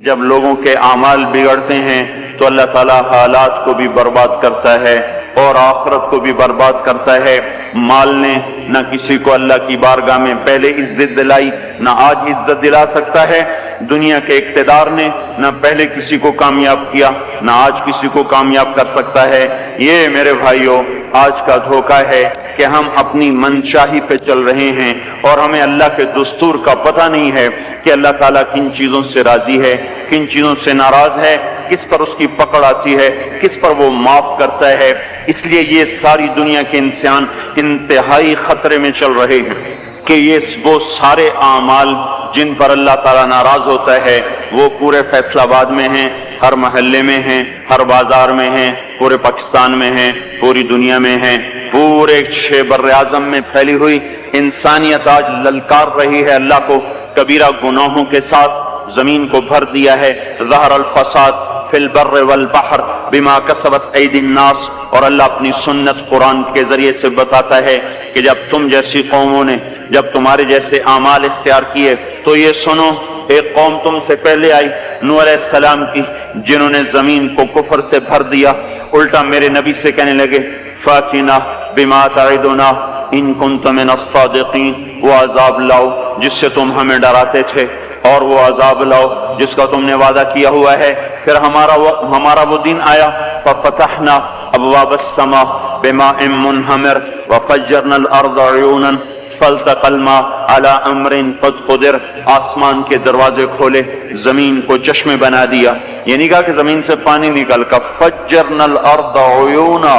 جب لوگوں کے اعمال بگڑتے ہیں تو اللہ تعالیٰ حالات کو بھی برباد کرتا ہے اور آخرت کو بھی برباد کرتا ہے۔ مال نے نہ کسی کو اللہ کی بارگاہ میں پہلے عزت دلائی، نہ آج عزت دلا سکتا ہے۔ دنیا کے اقتدار نے نہ پہلے کسی کو کامیاب کیا، نہ آج کسی کو کامیاب کر سکتا ہے۔ یہ میرے بھائیوں آج کا دھوکہ ہے کہ ہم اپنی منشاہی پہ چل رہے ہیں اور ہمیں اللہ کے دستور کا پتہ نہیں ہے کہ اللہ تعالیٰ کن چیزوں سے راضی ہے، کن چیزوں سے ناراض ہے، کس پر اس کی پکڑ آتی ہے، کس پر وہ معاف کرتا ہے۔ اس لیے یہ ساری دنیا کے انسان انتہائی خطرے میں چل رہے ہیں کہ یہ وہ سارے اعمال جن پر اللہ تعالیٰ ناراض ہوتا ہے وہ پورے فیصل آباد میں ہیں، ہر محلے میں ہیں، ہر بازار میں ہیں، پورے پاکستان میں ہیں، پوری دنیا میں ہیں، پورے بر اعظم میں پھیلی ہوئی انسانیت آج للکار رہی ہے اللہ کو۔ کبیرہ گناہوں کے ساتھ زمین کو بھر دیا ہے۔ ظہر الفساد فی البر والبحر بما کسبت ایدی الناس، اور اللہ اپنی سنت قرآن کے ذریعے سے بتاتا ہے کہ جب تم جیسی قوموں نے جب تمہارے جیسے اعمال اختیار کیے تو یہ سنو، ایک قوم تم سے پہلے آئی نوح علیہ السلام کی، جنہوں نے زمین کو کفر سے بھر دیا، الٹا میرے نبی سے کہنے لگے فاتنا بما تعدنا ان کنت من الصادقین، وہ عذاب لاؤ جس سے تم ہمیں ڈراتے تھے، اور وہ عذاب لاؤ جس کا تم نے وعدہ کیا ہوا ہے۔ پھر ہمارا وہ دن آیا، ففتحنا ابواب السماء بماء منہمر وفجرنا الارض عیونا فالتقى الماء على امر قد قدر، آسمان کے دروازے کھولے، زمین کو چشمے بنا دیا۔ یہ نہیں کہا کہ زمین سے پانی نکل کر، فجرنا الارض عیونا،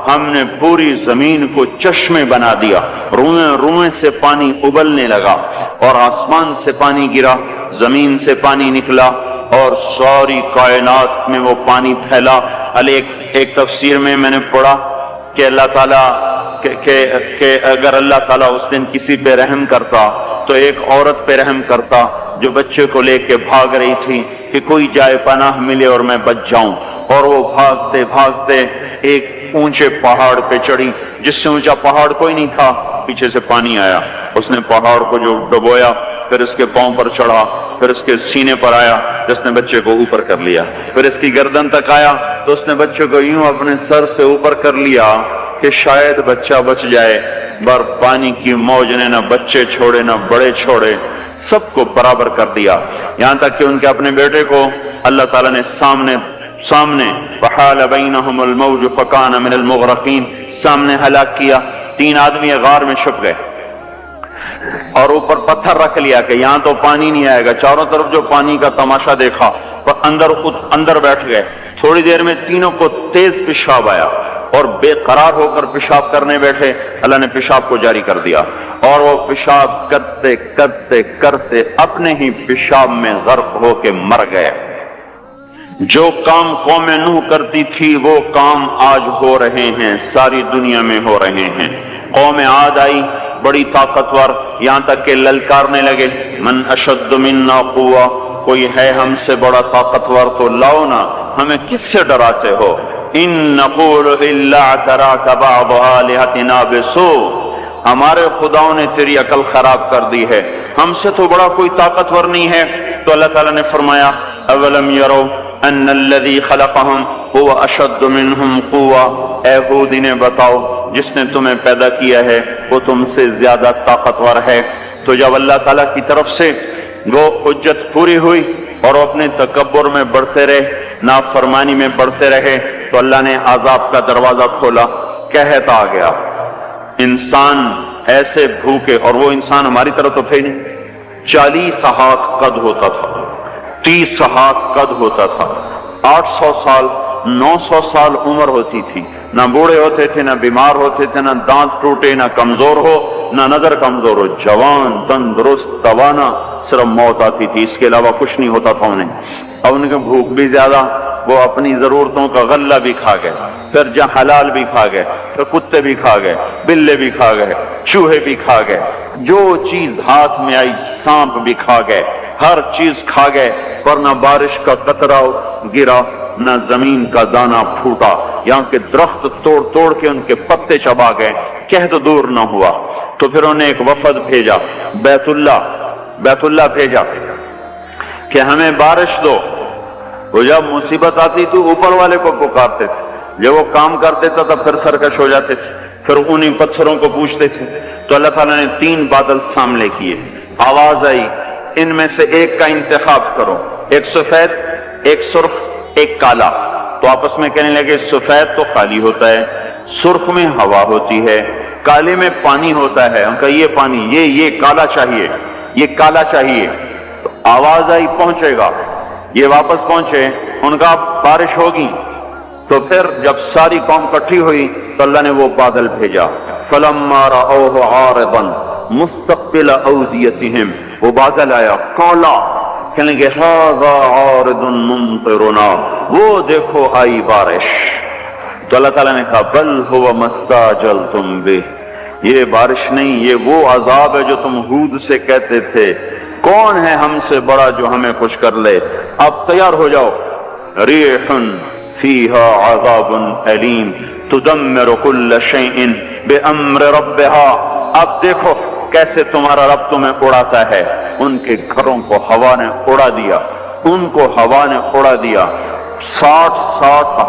ہم نے پوری زمین کو چشمے بنا دیا، روئیں سے پانی ابلنے لگا، اور آسمان سے پانی گرا، زمین سے پانی نکلا، اور ساری کائنات میں وہ پانی پھیلا۔ ایک تفسیر میں نے پڑھا کہ اللہ تعالیٰ کہ اگر اللہ تعالیٰ اس دن کسی پہ رحم کرتا تو ایک عورت پہ رحم کرتا جو بچے کو لے کے بھاگ رہی تھی کہ کوئی جائے پناہ ملے اور میں بچ جاؤں، اور وہ بھاگتے بھاگتے ایک اونچے پہاڑ پہ چڑھی، جس سے اونچا پہاڑ کوئی نہیں تھا، پیچھے سے پانی آیا، اس نے پہاڑ کو جو ڈبویا، پھر اس کے پاؤں پر چڑھا، پھر اس کے سینے پر آیا، جس نے بچے کو اوپر کر لیا، پھر اس کی گردن تک آیا تو اس نے بچے کو یوں اپنے سر سے اوپر کر لیا کہ شاید بچہ بچ جائے، بر پانی کی موج نے نہ بچے چھوڑے نہ بڑے چھوڑے، سب کو برابر کر دیا، یہاں تک کہ ان کے اپنے بیٹے کو اللہ تعالیٰ نے سامنے وحال بینہم الموج فکان من المغرقین، سامنے ہلاک کیا۔ 3 آدمی غار میں چھپ گئے اور اوپر پتھر رکھ لیا کہ یہاں تو پانی نہیں آئے گا، چاروں طرف جو پانی کا تماشا دیکھا، پر اندر بیٹھ گئے۔ تھوڑی دیر میں تینوں کو تیز پیشاب آیا اور بے قرار ہو کر پیشاب کرنے بیٹھے، اللہ نے پیشاب کو جاری کر دیا، اور وہ پیشاب کرتے کرتے کرتے اپنے ہی پیشاب میں غرق ہو کے مر گئے۔ جو کام قوم نوح کرتی تھی وہ کام آج ہو رہے ہیں، ساری دنیا میں ہو رہے ہیں۔ قوم عاد آئی، بڑی طاقتور، یہاں تک کہ للکارنے لگے من اشد منا قوہ، کوئی ہے ہم سے بڑا طاقتور تو لاؤ نا، ہمیں کس سے ڈراتے ہو؟ ان نقول الا اعتراک بعض آلہتنا بسوء، ہمارے خداؤں نے تیری عقل خراب کر دی ہے، ہم سے تو بڑا کوئی طاقتور نہیں ہے۔ تو اللہ تعالیٰ نے فرمایا اولم یرو ان الذی خلقہم هو اشد منہم قوہ، اے ہود انہیں بتاؤ جس نے تمہیں پیدا کیا ہے وہ تم سے زیادہ طاقتور ہے۔ تو جب اللہ تعالیٰ کی طرف سے وہ حجت پوری ہوئی اور وہ اپنے تکبر میں بڑھتے رہے، نافرمانی میں بڑھتے رہے، تو اللہ نے عذاب کا دروازہ کھولا، قحط آ گیا، انسان ایسے بھوکے، اور وہ انسان ہماری طرح تو تھے نہیں، 40 ہاتھ قد ہوتا تھا، 30 ہاتھ قد ہوتا تھا، 800 سال 900 سال عمر ہوتی تھی، نہ بوڑھے ہوتے تھے، نہ بیمار ہوتے تھے، نہ دانت ٹوٹے، نہ کمزور ہو، نہ نظر کمزور ہو، جوان تندرست توانا، صرف موت آتی تھی، اس کے علاوہ کچھ نہیں ہوتا تھا انہیں۔ اب ان کے بھوک بھی زیادہ، وہ اپنی ضرورتوں کا غلہ بھی کھا گئے، پھر جہاں حلال بھی کھا گئے، پھر کتے بھی کھا گئے، بلے بھی کھا گئے، چوہے بھی کھا گئے، جو چیز ہاتھ میں آئی سانپ بھی کھا گئے، ہر چیز کھا گئے، پر نہ بارش کا قطرہ گرا، نہ زمین کا دانہ پھوٹا، یہاں کے درخت توڑ توڑ کے ان کے پتے چبا گئے، قحط دور نہ ہوا۔ تو پھر انہیں ایک وفد بھیجا، بیت اللہ بھیجا کہ ہمیں بارش دو. وہ جب مصیبت آتی تو اوپر والے کو پکارتے تھے، جب وہ کام کر دیتا تھا پھر سرکش ہو جاتے تھے، پھر انہیں پتھروں کو پوچھتے تھے. تو اللہ تعالیٰ نے 3 بادل سامنے کیے. آواز آئی ان میں سے ایک کا انتخاب کرو، ایک سفید، ایک سرخ، ایک کالا. تو آپس میں کہنے لگے سفید تو خالی ہوتا ہے، سرخ میں ہوا ہوتی ہے، کالے میں پانی ہوتا ہے. ان کا یہ پانی، یہ کالا چاہیے، یہ کالا چاہیے. تو آواز آئی پہنچے گا. یہ واپس پہنچے، ان کا بارش ہوگی. تو پھر جب ساری قوم اکٹھی ہوئی تو اللہ نے وہ بادل بھیجا. فلما رأوه عارضا مستقبل اودیتہم، وہ بادل آیا کالا، کہنے لگے ھذا عارض ممطرنا، وہ دیکھو آئی بارش. تو اللہ تعالیٰ نے کہا بل هو ما استعجلتم بہ، یہ بارش نہیں، یہ وہ عذاب ہے جو تم ہود سے کہتے تھے. کون ہے ہم سے بڑا جو ہمیں کچھ کر لے؟ اب تیار ہو جاؤ. ریح فیہا عذاب علیم تدمر کل شیء بامر ربها. اب دیکھو کیسے تمہارا رب تمہیں اڑاتا ہے. ان کے گھروں کو ہوا نے اڑا دیا، ان کو ہوا نے اڑا دیا. 60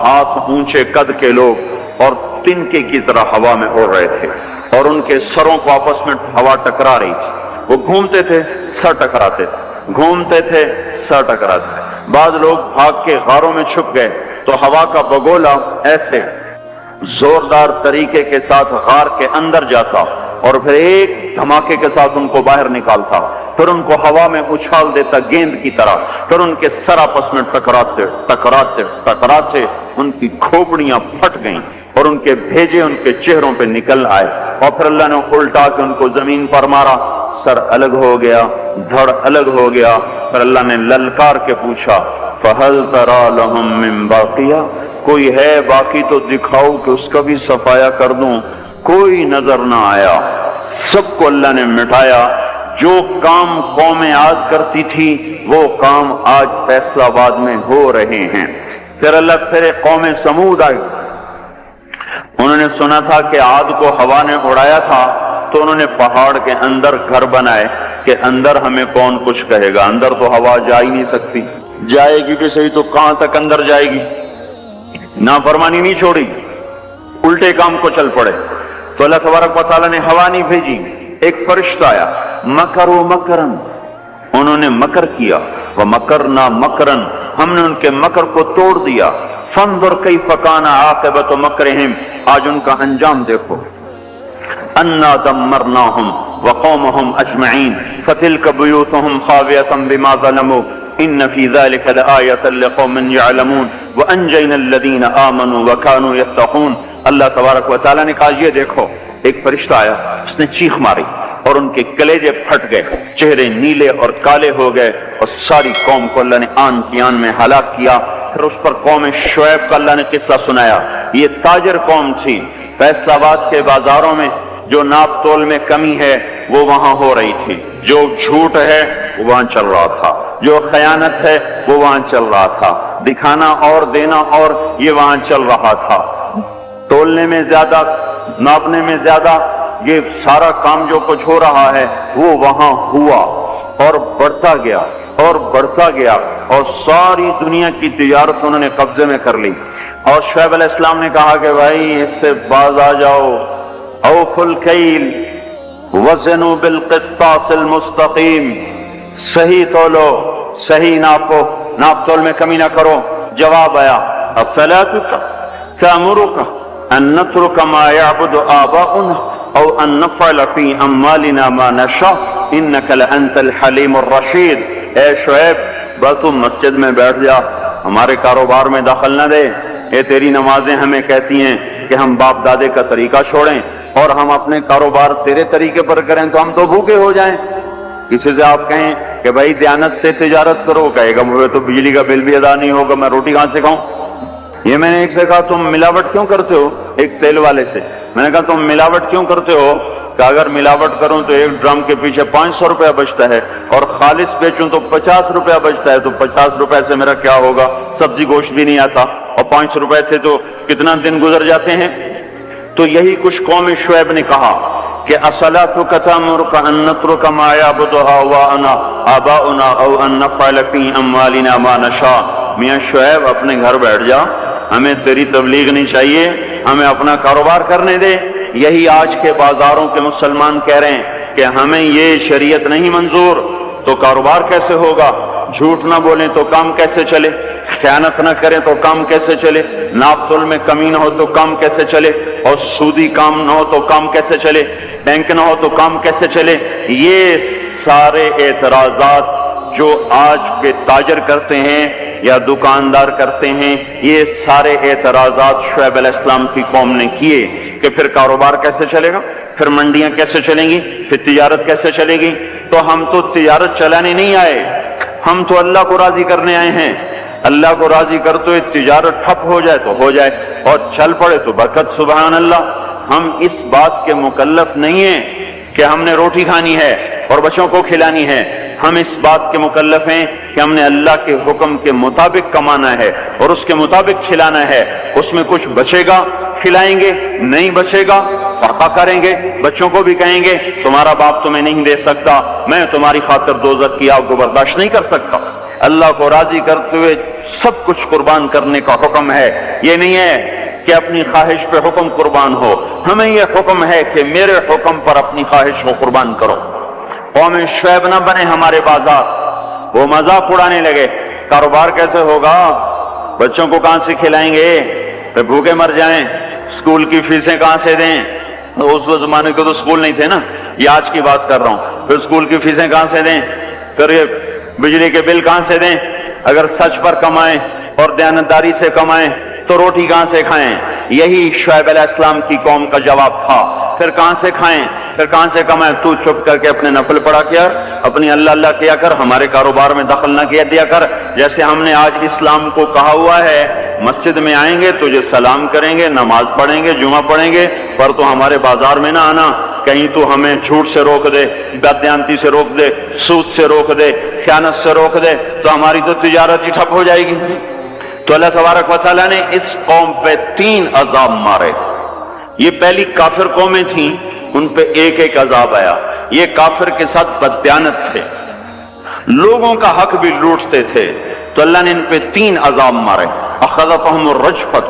ہاتھ اونچے قد کے لوگ اور تنکے کی طرح ہوا میں اڑ رہے تھے، اور ان کے سروں کو آپس میں ہوا ٹکرا رہی تھی. وہ گھومتے تھے سر ٹکراتے تھے، گھومتے تھے سر ٹکراتے تھے. بعض لوگ بھاگ کے غاروں میں چھپ گئے تو ہوا کا بگولا ایسے زوردار طریقے کے ساتھ غار کے اندر جاتا اور پھر ایک دھماکے کے ساتھ ان کو باہر نکالتا، پھر ان کو ہوا میں اچھال دیتا گیند کی طرح. پھر ان کے سر آپس میں ٹکراتے ٹکراتے ٹکراتے ان کی کھوپڑیاں پھٹ گئیں اور ان کے بھیجے ان کے چہروں پہ نکل آئے. اور پھر اللہ نے الٹا کے ان کو زمین پر مارا، سر الگ ہو گیا، دھڑ الگ ہو گیا. پھر اللہ نے للکار کے پوچھا فَهَلْ تَرَى لَهُم مِّن بَاقِيَةٍ، کوئی ہے باقی تو دکھاؤ کہ اس کا بھی صفایا کر دوں. کوئی نظر نہ آیا، سب کو اللہ نے مٹایا. جو کام قوم عاد کرتی تھی وہ کام آج فیصلہ آباد میں ہو رہے ہیں. پھر اللہ پھر قوم سمود آئی. انہوں نے سنا تھا کہ عاد کو ہوا نے اڑایا تھا تو انہوں نے پہاڑ کے اندر گھر بنائے کہ اندر ہمیں کون کچھ کہے گا، اندر تو ہوا جا ہی نہیں سکتی، جائے گی بھی صحیح تو کہاں تک اندر جائے گی. نافرمانی نہیں چھوڑی، الٹے کام کو چل پڑے. تو اللہ تبارک و تعالیٰ نے ہوا نہیں بھیجی، ایک فرشتہ آیا. مکروا مکرن، انہوں نے مکر کیا. ومکرنا مکرن، ہم نے ان کے مکر کو توڑ دیا. فانظر کیف کان عاقبۃ مکرہم، آج ان کا انجام دیکھو. انا دمرناہم وقومہم اجمعین فتلک بیوتہم خاویۃ بما ظلموا ان فی ذلک لآیۃ لقوم یعلمون وانجینا الذین آمنوا وکانوا یتقون. اللہ تبارک و تعالیٰ نے کہا یہ دیکھو. ایک فرشتہ آیا، اس نے چیخ ماری اور ان کے کلیجے پھٹ گئے، چہرے نیلے اور کالے ہو گئے، اور ساری قوم کو اللہ نے آن کی آن میں ہلاک کیا. پھر اس پر قوم شعیب کا اللہ نے قصہ سنایا. یہ تاجر قوم تھی، فیصل آباد کے بازاروں میں جو ناپ تول میں کمی ہے وہ وہاں ہو رہی تھی، جو جھوٹ ہے وہ وہاں چل رہا تھا، جو خیانت ہے وہ وہاں چل رہا تھا، دکھانا اور دینا اور یہ وہاں چل رہا تھا. تولنے میں زیادہ، ناپنے میں زیادہ، یہ سارا کام جو کچھ ہو رہا ہے وہ وہاں ہوا اور بڑھتا گیا اور بڑھتا گیا، اور ساری دنیا کی تجارت انہوں نے قبضے میں کر لی. اور شعیب علیہ السلام نے کہا کہ بھائی اس سے باز آ جاؤ. اوفوا الکیل وزنوا بالقسطاس المستقیم، صحیح تولو، صحیح ناپو، ناپ تول میں کمی نہ کرو. جواب آیا الصلاۃ تأمرک ان نترک ما یعبد آباؤنا او ان نفعل فی اموالنا ما نشاء انک لانت الحلیم الرشید. اے شعیب بس تم مسجد میں بیٹھ جا، ہمارے کاروبار میں دخل نہ دے. اے تیری نمازیں ہمیں کہتی ہیں کہ ہم باپ دادے کا طریقہ چھوڑیں اور ہم اپنے کاروبار تیرے طریقے پر کریں تو ہم تو بھوکے ہو جائیں. کسی سے آپ کہیں کہ بھائی دیانت سے تجارت کرو، کہے گا مجھے تو بجلی کا بل بھی ادا نہیں ہوگا، میں روٹی کہاں سے کھاؤں. یہ میں نے ایک سے کہا تم ملاوٹ کیوں کرتے ہو، ایک تیل والے سے میں نے کہا تم ملاوٹ کیوں کرتے ہو، کہ اگر ملاوٹ کروں تو ایک ڈرم کے پیچھے 500 روپیہ بچتا ہے اور خالص بیچوں تو 50 روپیہ بچتا ہے، تو 50 روپے سے میرا کیا ہوگا، سبزی گوشت بھی نہیں آتا، اور 500 روپے سے تو کتنا دن گزر جاتے ہیں. تو یہی کچھ قوم شعیب نے کہا کہ الصلاۃ تأمرک ان نترک ما یعبد آباؤنا او ان نفعل فی اموالنا ما نشاء۔ میاں شعیب اپنے گھر بیٹھ جا، ہمیں تیری تبلیغ نہیں چاہیے، ہمیں اپنا کاروبار کرنے دے۔ یہی آج کے بازاروں کے مسلمان کہہ رہے ہیں کہ ہمیں یہ شریعت نہیں منظور، تو کاروبار کیسے ہوگا؟ جھوٹ نہ بولیں تو کام کیسے چلے؟ خیانت نہ کریں تو کام کیسے چلے؟ ناپ تول میں کمی نہ ہو تو کام کیسے چلے؟ اور سودی کام نہ ہو تو کام کیسے چلے؟ بینک نہ ہو تو کام کیسے چلے؟ یہ سارے اعتراضات جو آج کے تاجر کرتے ہیں یا دکاندار کرتے ہیں، یہ سارے اعتراضات شعیب علیہ السلام کی قوم نے کیے کہ پھر کاروبار کیسے چلے گا، پھر منڈیاں کیسے چلیں گی، پھر تجارت کیسے چلے گی؟ تو ہم تو تجارت چلانے نہیں آئے، ہم تو اللہ کو راضی کرنے آئے ہیں۔ اللہ کو راضی کر تو تجارت ٹھپ ہو جائے تو ہو جائے، اور چل پڑے تو برکت۔ سبحان اللہ۔ ہم اس بات کے مکلف نہیں ہیں کہ ہم نے روٹی کھانی ہے اور بچوں کو کھلانی ہے، ہم اس بات کے مکلف ہیں کہ ہم نے اللہ کے حکم کے مطابق کمانا ہے اور اس کے مطابق کھلانا ہے۔ اس میں کچھ بچے گا کھلائیں گے، نہیں بچے گا فاقہ کریں گے، بچوں کو بھی کہیں گے تمہارا باپ تمہیں نہیں دے سکتا، میں تمہاری خاطر دوزخ کی آگ کو برداشت نہیں کر سکتا۔ اللہ کو راضی کرتے ہوئے سب کچھ قربان کرنے کا حکم ہے، یہ نہیں ہے کہ اپنی خواہش پہ حکم قربان ہو، ہمیں یہ حکم ہے کہ میرے حکم پر اپنی خواہش کو قربان کرو۔ قوم شعیب نہ بنے ہمارے بازار، وہ مذاق اڑانے لگے، کاروبار کیسے ہوگا، بچوں کو کہاں سے کھلائیں گے، پھر بھوکے مر جائیں، اسکول کی فیسیں کہاں سے دیں؟ اس زمانے کے تو اسکول نہیں تھے نا، یہ آج کی بات کر رہا ہوں۔ پھر اسکول کی فیسیں کہاں سے دیں، پھر یہ بجلی کے بل کہاں سے دیں؟ اگر سچ پر کمائیں اور دیانتداری سے کمائیں تو روٹی کہاں سے کھائیں؟ یہی شعیب علیہ السلام کی قوم کا جواب تھا۔ پھر کہاں سے کھائیں، پھر کہاں سے کمائیں؟ تو چپ کر کے اپنے نفل پڑھا کیا، اپنی اللہ اللہ کیا کر، ہمارے کاروبار میں دخل نہ کیا دیا کر۔ جیسے ہم نے آج اسلام کو کہا ہوا ہے، مسجد میں آئیں گے تجھے سلام کریں گے، نماز پڑھیں گے، جمعہ پڑھیں گے، پر تو ہمارے بازار میں نہ آنا، کہیں تو ہمیں جھوٹ سے روک دے، بددیانتی سے روک دے، سود سے روک دے، خیانت سے روک دے، تو ہماری تو تجارت ہی ٹھپ ہو جائے گی۔ تو اللہ تبارک و تعالیٰ نے اس قوم پہ 3 عذاب مارے۔ یہ پہلی کافر قومیں تھیں، ان پہ ایک ایک عذاب آیا۔ یہ کافر کے ساتھ بددیانت تھے، لوگوں کا حق بھی لوٹتے تھے، تو اللہ نے ان پہ 3 عذاب مارے۔ اخذتهم الرجفة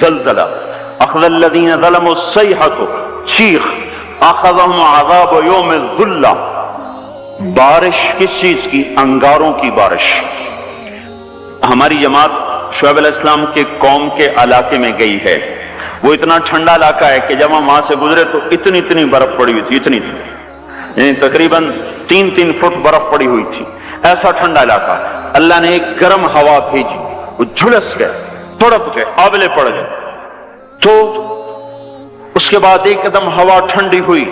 زلزلہ، اخذ الذین ظلموا الصیحة چیخ، اخذهم عذاب یوم الذلہ بارش۔ کس چیز کی؟ انگاروں کی بارش۔ ہماری جماعت شعیب علیہ السلام کے قوم کے علاقے میں گئی ہے، وہ اتنا ٹھنڈا علاقہ ہے کہ جب ہم وہاں سے گزرے تو اتنی برف پڑی ہوئی تھی، اتنی یعنی تقریباً 3 فٹ برف پڑی ہوئی تھی، ایسا ٹھنڈا علاقہ۔ اللہ نے ایک گرم ہوا بھیجی، وہ جھلس گئے، تڑپ گئے، آبلے پڑ گئے۔ تو اس کے بعد ایک قدم ہوا ٹھنڈی ہوئی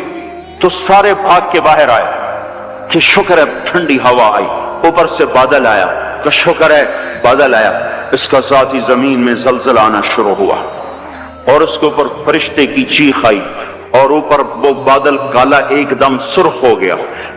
تو سارے بھاگ کے باہر آئے کہ شکر ہے ٹھنڈی ہوا آئی، اوپر سے بادل آیا کہ شکر ہے بادل آیا۔ اس کا ذاتی زمین میں زلزلہ آنا شروع ہوا اور اس کے اوپر فرشتے کی چیخ آئی، اور اوپر وہ بادل کالا ایک دم سرخ ہو گیا،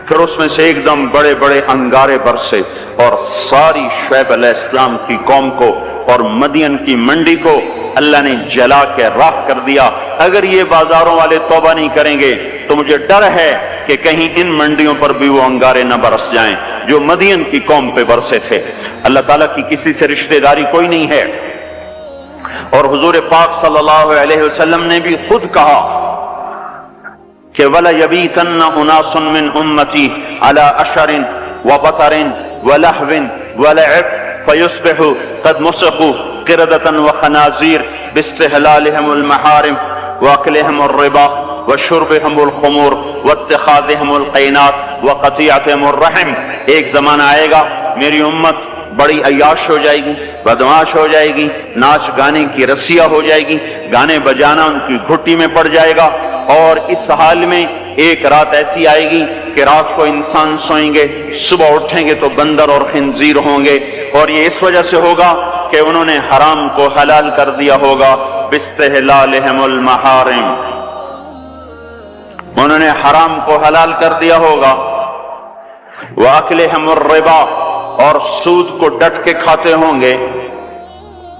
پھر اس میں سے ایک دم بڑے بڑے انگارے برسے اور ساری شعیب علیہ السلام کی قوم کو اور مدین کی منڈی کو اللہ نے جلا کے راکھ کر دیا۔ اگر یہ بازاروں والے توبہ نہیں کریں گے تو مجھے ڈر ہے کہ کہیں ان منڈیوں پر بھی وہ انگارے نہ برس جائیں جو مدین کی قوم پہ برسے تھے۔ اللہ تعالیٰ کی کسی سے رشتہ داری کوئی نہیں ہے، اور حضور پاک صلی اللہ علیہ وسلم نے بھی خود کہا کہ وَلَيَبِيتَنَّ أُنَاسٌ مِّنْ أُمَّتِي عَلَىٰ أَشَرٍ وَبَطَرٍ وَلَحْوٍ وَلَعِبٍ فَيُصْبِحُوا قَدْ مُسِخُوا قِرَدَةً وَخَنَازِيرَ بِاسْتِحْلَالِهِمُ الْمَحَارِمِ وَأَكْلِهِمُ الرِّبَا وَشُرْبِهِمُ الْخُمُورِ وَاتِّخَاذِهِمُ الْقَيْنَاتِ وَقَطِيعَتِهِمُ الرَّحِمِ۔ ایک زمانہ آئے گا میری امت بڑی عیاش ہو جائے گی، بدمعاش ہو جائے گی، ناچ گانے کی رسیا ہو جائے گی، گانے بجانا ان کی گھٹی میں پڑ جائے گا، اور اس حال میں ایک رات ایسی آئے گی کہ رات کو انسان سوئیں گے، صبح اٹھیں گے تو بندر اور خنزیر ہوں گے، اور یہ اس وجہ سے ہوگا کہ انہوں نے حرام کو حلال کر دیا ہوگا، باستحلالہم المحارم، انہوں نے حرام کو حلال کر دیا ہوگا، وَأَكْلِهِمُ الرِّبَا، اور سود کو ڈٹ کے کھاتے ہوں گے،